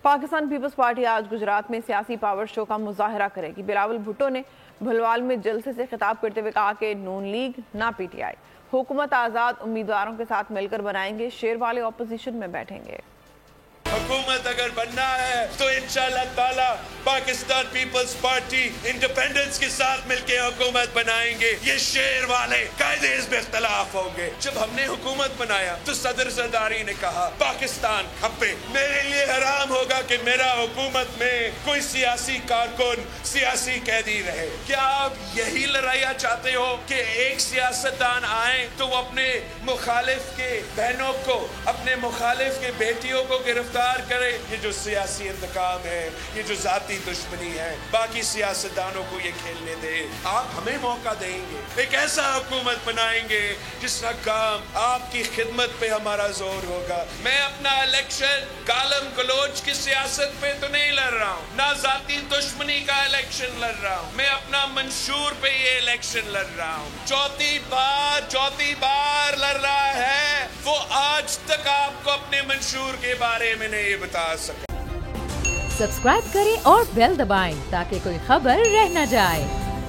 Pakistan Peoples party آج گجرات میں سیاسی پاور شو کا مظاہرہ کرے گی۔ بلاول بھٹو نے بھلوال میں جلسے سے خطاب کرتے ہوئے کہا کہ نون لیگ نہ پی ٹی آئی حکومت آزاد امیدواروں کے ساتھ مل کر بنائیں گے، شیر والے اپوزیشن میں بیٹھیں گے۔ حکومت اگر بننا ہے تو انشاءاللہ تعالی پاکستان پیپلز پارٹی انڈیپینڈنس کے ساتھ مل کے حکومت بنائیں گے۔ یہ شیر والے قائد حزب اختلاف ہوں گے۔ جب ہم نے حکومت بنایا تو صدر زرداری نے کہا پاکستان کھپے، میرے لیے حرام ہوگا کہ میرا حکومت میں کوئی سیاسی کارکن سیاسی قیدی رہے۔ کیا آپ یہی لڑائیاں چاہتے ہو کہ ایک سیاستدان آئیں تو وہ اپنے مخالف کے بہنوں کو، اپنے مخالف کے بیٹیوں کو گرفتار کرے؟ یہ جو سیاسی انتقام ہے، یہ جو ذاتی دشمنی ہے، باقی سیاستدانوں کو یہ کھیلنے دے۔ آپ ہمیں موقع دیں گے، ایک ایسا حکومت بنائیں گے جس کا کام آپ کی خدمت پہ ہمارا زور ہوگا۔ میں اپنا الیکشن گالم گلوچ کی سیاست پہ تو نہیں لڑ رہا ہوں، نہ ذاتی دشمنی کا الیکشن لڑ رہا ہوں، میں اپنا منشور پہ یہ الیکشن لڑ رہا ہوں۔ چوتھی بار لڑ رہا ہے، وہ آج تک آپ کو اپنے منشور کے بارے میں نہیں بتا سکا۔ سبسکرائب کریں اور بیل دبائیں تاکہ کوئی خبر رہ نہ جائے۔